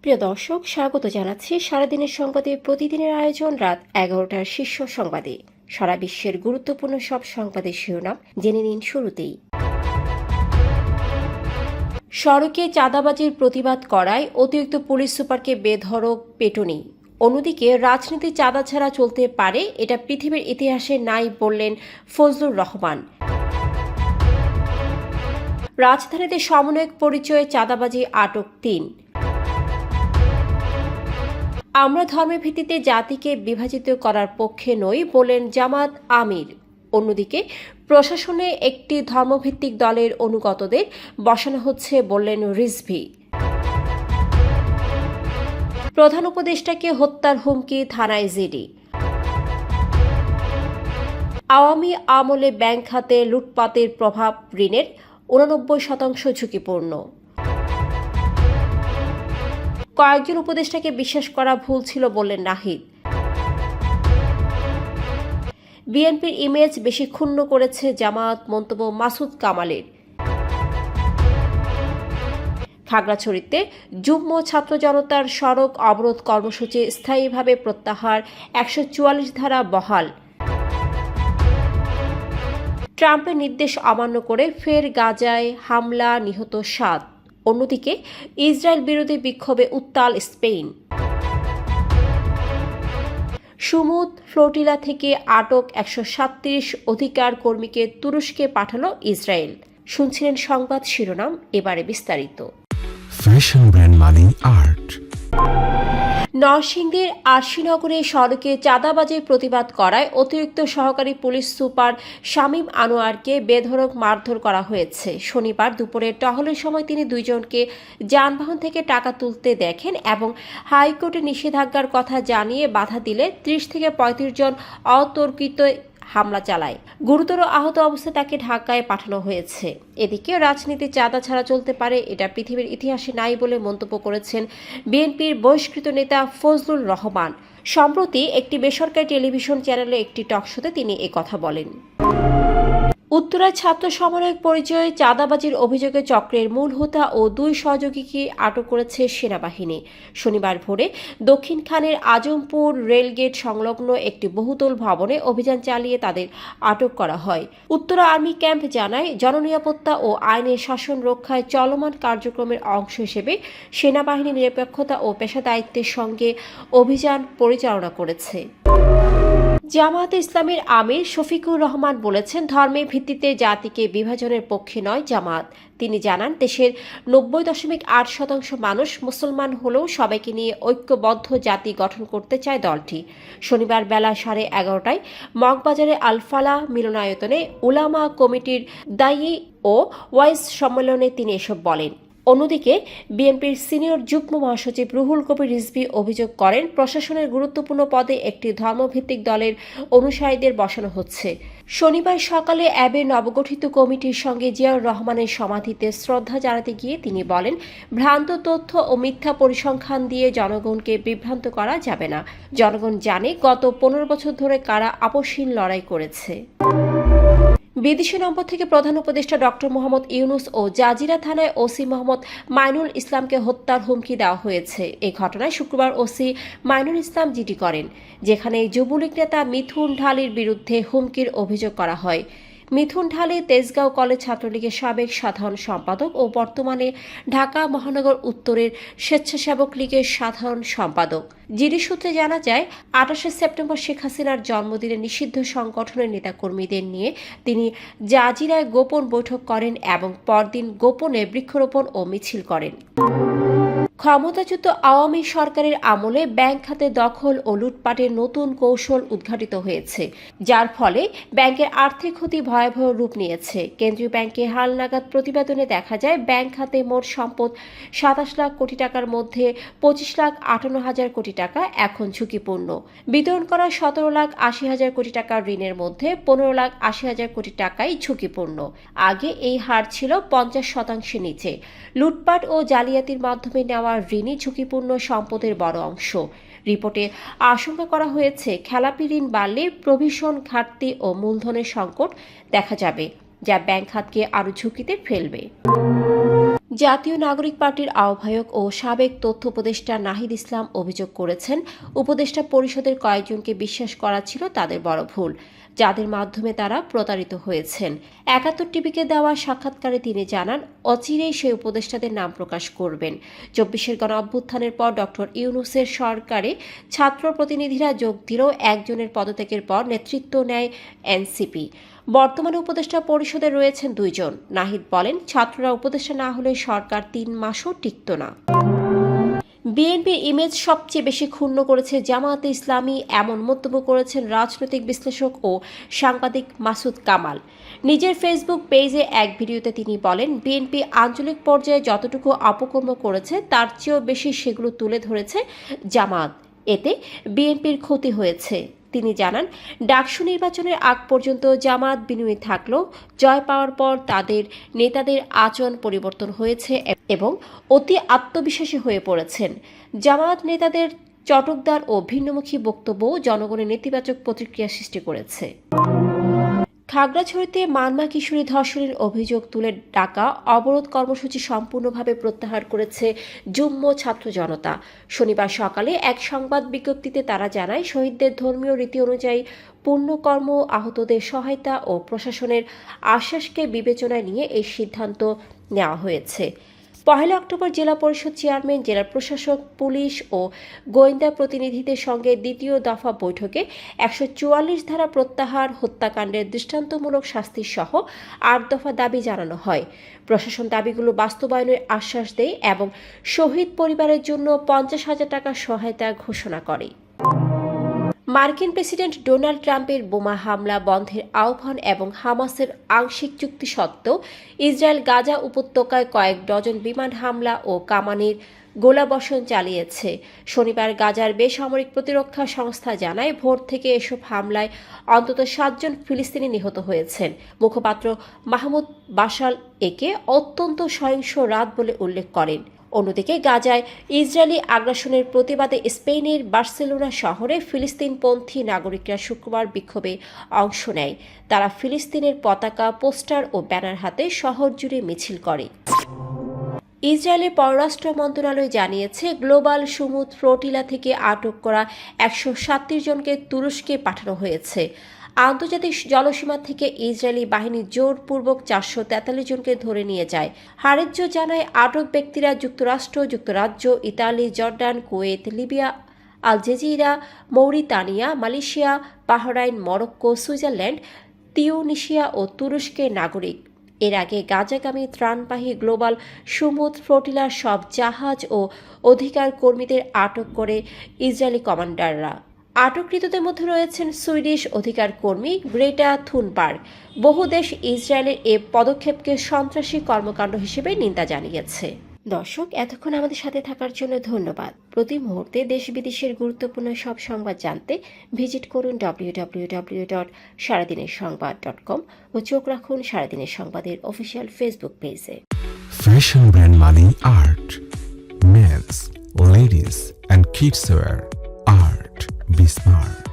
প্রিয় দর্শক, স্বাগত জানাচ্ছি সারাদিনের সংবাদে প্রতিদিনের আয়োজন রাত 11টার শীর্ষ সংবাদে। সারা বিশ্বের গুরুত্বপূর্ণ সব সংবাদের শিরোনাম জেনে নিন শুরুতেই। সড়কে চাঁদাবাজির প্রতিবাদ করায় অতিরিক্ত পুলিশ সুপারকে বেধড়ক পেটুনি। অন্যদিকে রাজনীতি চাঁদা ছাড়া চলতে পারে, এটা পৃথিবীর ইতিহাসে নাই বললেন ফজলুর রহমান। রাজধানীতে সমন্বয়ক পরিচয়ে চাঁদাবাজি আটক 3। আমরা ধর্মের ভিত্তিতে জাতিকে বিভাজিত করার পক্ষে নই বলেন জামাত আমির। অন্যদিকে প্রশাসনে একটি ধর্মভিত্তিক দলের অনুগতদের বসানো হচ্ছে বললেন রিজভী। প্রধান উপদেষ্টাকে হত্যার হুমকি, থানায় জিডি। আওয়ামী আমলে ব্যাংক খাতে লুটপাটের প্রভাব, ঋণের 89% ঝুঁকিপূর্ণ। কয়েকজন উপদেষ্টাকে বিশ্বাস করা ভুল ছিল বললেন নাহিদ। বিএনপির ইমেজ বেশি ক্ষুণ্ণ করেছে জামায়াত, মন্তব্য মাসুদ কামালের। খাগড়াছড়িতে যুগ্ম ছাত্র জনতার সড়ক অবরোধ কর্মসূচি স্থায়ীভাবে প্রত্যাহার, 144 ধারা বহাল। ট্রাম্পের নির্দেশ অমান্য করে ফের গাজায় হামলা, নিহত 7। অন্যদিকে ইসরায়েল বিরোধী বিক্ষোভে উত্তাল স্পেন। সুমুদ ফ্লোটিলা থেকে আটক 137 অধিকার কর্মীকে তুরস্কে পাঠালো ইসরায়েল। শুনছিলেন সংবাদ শিরোনাম, এবারে বিস্তারিত। ফ্যাশন ব্র্যান্ড মানে আর্ট। নরসিংদীর আরশিনগরে সড়কে চাঁদাবাজির প্রতিবাদ করায় অতিরিক্ত সহকারী পুলিশ সুপার শামীম আনোয়ারকে বেধড়ক মারধর করা হয়েছে। শনিবার দুপুরে টহলের সময় তিনি দুইজনকে যানবাহন থেকে টাকা তুলতে দেখেন এবং হাইকোর্টে নিষেধাজ্ঞার কথা জানিয়ে বাধা দিলে 30 থেকে 35 জন অতর্কিত হামলা চালায়। গুরুতর আহত অবস্থায় তাকে ঢাকায় পাঠানো হয়েছে। এদিকে রাজনীতি চাঁদা ছাড়া চলতে পারে, এটা পৃথিবীর ইতিহাসে নাই বলে মন্তব্য করেছেন বিএনপির বহিষ্কৃত নেতা ফজলুর রহমান। সম্প্রতি একটি বেসরকারি টেলিভিশন চ্যানেলে একটি টকশোতে তিনি কথা বলেন। উত্তরায় ছাত্র সমন্বয়ক পরিচয়ে চাঁদাবাজির অভিযোগে চক্রের মূল হোতা ও 2 সহযোগীকে আটক করেছে সেনাবাহিনী। শনিবার ভোরে দক্ষিণ খানের আজমপুর রেলগেট সংলগ্ন একটি বহুতল ভবনে অভিযান চালিয়ে তাদের আটক করা হয়। উত্তরা আর্মি ক্যাম্প জানায়, জননিরাপত্তা ও আইনের শাসন রক্ষায় চলমান কার্যক্রমের অংশ হিসেবে সেনাবাহিনী নিরপেক্ষতা ও পেশাদারিত্বের সঙ্গে অভিযান পরিচালনা করেছে। জামায়াতে ইসলামীর আমির শফিকুর রহমান বলেছেন, ধর্মের ভিত্তিতে জাতিকে বিভাজনের পক্ষে নয় জামায়াত। তিনি জানান, দেশের 90.8% মানুষ মুসলমান হলেও সবাইকে নিয়ে ঐক্যবদ্ধ জাতি গঠন করতে চায় দলটি। শনিবার বেলা 11:30টায় মগবাজারে আলফালা মিলনায়তনে উলামা কমিটির দায়ী ও ওয়াইস সম্মেলনে তিনি এসব বলেন। অন্যদিকে বিএনপির সিনিয়র যুগ্ম মহাসচিব রুহুল কবির রিজভী অভিযোগ করেন, প্রশাসনের গুরুত্বপূর্ণ পদে একটি ধর্মভিত্তিক দলের অনুসারীদের বসানো হচ্ছে। শনিবার সকালে অ্যাবের নবগঠিত কমিটির সঙ্গে জিয়াউর রহমানের সমাধিতে শ্রদ্ধা জানাতে গিয়ে তিনি বলেন, ভ্রান্ত তথ্য ও মিথ্যা পরিসংখ্যান দিয়ে জনগণকে বিভ্রান্ত করা যাবে না। জনগণ জানে গত 15 বছর ধরে কারা আপসহীন লড়াই করেছে। বিদেশি নম্বর থেকে প্রধান উপদেষ্টা ডক্টর মোহাম্মদ ইউনুস ও জাজিরা থানায় ওসি মোহাম্মদ মাইনুল ইসলামকে হত্যার হুমকি দেওয়া হয়েছে। এই ঘটনায় শুক্রবার ওসি মাইনুল ইসলাম জিডি করেন, যেখানে যুবলীগ নেতা মিথুন ঢালির বিরুদ্ধে হুমকির অভিযোগ করা হয়। মিথুন ঢালি তেজগাঁও কলেজ ছাত্রলীগের সাবেক সাধারণ সম্পাদক ও বর্তমানে ঢাকা মহানগর উত্তরের স্বেচ্ছাসেবক লীগের সাধারণ সম্পাদক। জিডি সূত্রে জানা যায়, 28 সেপ্টেম্বর শেখ হাসিনার জন্মদিনে নিষিদ্ধ সংগঠনের নেতাকর্মীদের নিয়ে তিনি জাজিরায় গোপন বৈঠক করেন এবং পরদিন গোপনে বৃক্ষরোপণ ও মিছিল করেন। ক্ষমতাচ্যুত আওয়ামী সরকারের আমলে ব্যাংক খাতে দখল ও লুটপাটের নতুন কৌশল উদ্ঘাটিত হয়েছে, যার ফলে ব্যাংকের আর্থিক ক্ষতি ভয়াবহ রূপ নিয়েছে। কেন্দ্রীয় ব্যাংকের হালনাগাদ প্রতিবেদনে দেখা যায়, ব্যাংক খাতে মোট সম্পদ 27 লাখ কোটি টাকার মধ্যে 25,58,000 কোটি টাকা এখন ঝুঁকিপূর্ণ। বিতরণ করা 17,80,000 কোটি টাকার ঋণের মধ্যে 15,80,000 কোটি টাকাই ঝুঁকিপূর্ণ। আগে এই হার ছিল 50% নিচে। লুটপাট ও জালিয়াতির মাধ্যমে নেওয়া ঋণই ঝুঁকিপূর্ণ সম্পদের বড় অংশ। রিপোর্টে আশঙ্কা করা হয়েছে, খেলাপি ঋণ বাড়লে প্রভিশন ঘাটতি ও মূলধনের সংকট দেখা যাবে, যা ব্যাংক খাতকে আরও ঝুঁকিতে ফেলবে। জাতীয় নাগরিক পার্টির আহ্বায়ক ও সাবেক তথ্য উপদেষ্টা নাহিদ ইসলাম অভিযোগ করেছেন, উপদেষ্টা পরিষদের কয়েকজনকে বিশ্বাস করা ছিল তাদের বড় ভুল, যাদের মাধ্যমে তারা প্রতারিত হয়েছেন। ৭১ টিভিকে দেওয়া সাক্ষাৎকারে তিনি জানান, অচিরেই সেই উপদেষ্টাদের নাম প্রকাশ করবেন। ২৪-এর গণ অভ্যুত্থানের পর ডক্টর ইউনূসের সরকারে ছাত্র প্রতিনিধিরা যোগ দিলেও একজনের পদত্যাগের পর নেতৃত্ব নেয় এনসিপি। বর্তমানে উপদেষ্টা পরিষদে রয়েছেন ২ জন। নাহিদ বলেন, ছাত্ররা উপদেষ্টা না হলে সরকার ৩ মাসও টিকত না। বিএনপির ইমেজ সবচেয়ে বেশি ক্ষুণ্ণ করেছে জামায়াতে ইসলামী, এমন মন্তব্য করেছেন রাজনৈতিক বিশ্লেষক ও সাংবাদিক মাসুদ কামাল। নিজের ফেসবুক পেজে এক ভিডিওতে তিনি বলেন, বিএনপি আঞ্চলিক পর্যায়ে যতটুকু অপকর্ম করেছে তার চেয়েও বেশি সেগুলো তুলে ধরেছে জামায়াত। এতে বিএনপির ক্ষতি হয়েছে। তিনি জানান, ডাকসু নির্বাচনের আগ পর্যন্ত জামায়াত বিনয়ী থাকলেও জয় পাওয়ার পর তাদের নেতাদের আচরণ পরিবর্তন হয়েছে এবং অতি আত্মবিশ্বাসী হয়ে পড়েছেন। জামায়াত নেতাদের চটকদার ও ভিন্নমুখী বক্তব্য জনগণের নেতিবাচক প্রতিক্রিয়া সৃষ্টি করেছে। খাগড়াছড়িতে মানমা কিশোরী ধর্ষণের অভিযোগ তুলে ডাকা অবরোধ কর্মসূচি সম্পূর্ণভাবে প্রত্যাহার করেছে যুগ্ম ছাত্র জনতা। শনিবার সকালে এক সংবাদ বিজ্ঞপ্তিতে তারা জানায়, শহীদদের ধর্মীয় রীতি অনুযায়ী পুণ্যকর্ম, আহতদের সহায়তা ও প্রশাসনের আশ্বাসকে বিবেচনায় নিয়ে এই সিদ্ধান্ত নেওয়া হয়েছে। ১ অক্টোবর জেলা পরিষদ চেয়ারম্যান, জেলা প্রশাসক, পুলিশ ও গোয়েন্দা প্রতিনিধিদের সঙ্গে দ্বিতীয় দফা বৈঠকে ১৪৪ ধারা প্রত্যাহার, হত্যাকাণ্ডের দৃষ্টান্তমূলক শাস্তি সহ ৮ দফা দাবি জানানো হয়। প্রশাসন দাবিগুলো বাস্তবায়নের আশ্বাস দেয় এবং শহীদ পরিবারের জন্য ৫০,০০০ টাকা সহায়তা ঘোষণা করে। মার্কিন প্রেসিডেন্ট ডোনাল্ড ট্রাম্পের বোমা হামলা বন্ধের আহ্বান এবং হামাসের আংশিক চুক্তি সত্ত্বেও ইসরায়েল গাজা উপত্যকায় কয়েক ডজন বিমান হামলা ও কামানের গোলাবর্ষণ চালিয়েছে। শনিবার গাজার বেসামরিক প্রতিরক্ষা সংস্থা জানায়, ভোর থেকে এসব হামলায় অন্তত ৭ জন ফিলিস্তিনি নিহত হয়েছেন। মুখপাত্র মাহমুদ বাশাল একে অত্যন্ত সহিংস রাত বলে উল্লেখ করেন। অন্যদিকে গাজায় ইসরায়েলি আগ্রাসনের প্রতিবাদে স্পেনের বার্সেলোনা শহরে ফিলিস্তিনপন্থী নাগরিকরা শুক্রবার বিক্ষোভে অংশ নেয়। তারা ফিলিস্তিনের পতাকা, পোস্টার ও ব্যানার হাতে শহর জুড়ে মিছিল করে। ইসরায়েলের পররাষ্ট্র মন্ত্রণালয় জানিয়েছে, গ্লোবাল সমুদ্র ফ্লোটিলা থেকে আটক করা ১৩৭ জনকে তুরস্কে পাঠানো হয়েছে। আন্তর্জাতিক জলসীমা থেকে ইসরায়েলি বাহিনী জোরপূর্বক ৪৪৩ জনকে ধরে নিয়ে যায়। হারেজ্য জানায়, আটক ব্যক্তিরা যুক্তরাষ্ট্র, যুক্তরাজ্য, Italy, Jordan, Kuwait, Libya, Algeria, Mauritania, Malaysia, Bahrain, Morocco, Switzerland, Tunisia ও তুরস্কের নাগরিক। এর আগে গাজাগামী ত্রাণবাহী গ্লোবাল সমুদ্র ফ্লোটিলার সব জাহাজ ও অধিকার কর্মীদের আটক করে ইসরায়েলি কমান্ডাররা। আটককৃতদের মধ্যে রয়েছেন সুইডিশ অধিকার কর্মী গ্রেটা থুনবার্গ। বহু দেশ ইসরায়েলের এ পদক্ষেপকে সন্ত্রাসী কর্মকাণ্ড হিসেবে নিন্দা জানিয়েছে। দর্শক, এতক্ষণ আমাদের সাথে থাকার জন্য ধন্যবাদ। প্রতি মুহূর্তে দেশ বিদেশের গুরুত্বপূর্ণ সব সংবাদ জানতে ভিজিট করুন www.সারাদিনেরসংবাদ.com ও চোখ রাখুন সারাদিনের সংবাদের অফিসিয়াল ফেসবুক পেজে। Fashion brand Mani Art. Men's, ladies and kids wear. Art. Be smart.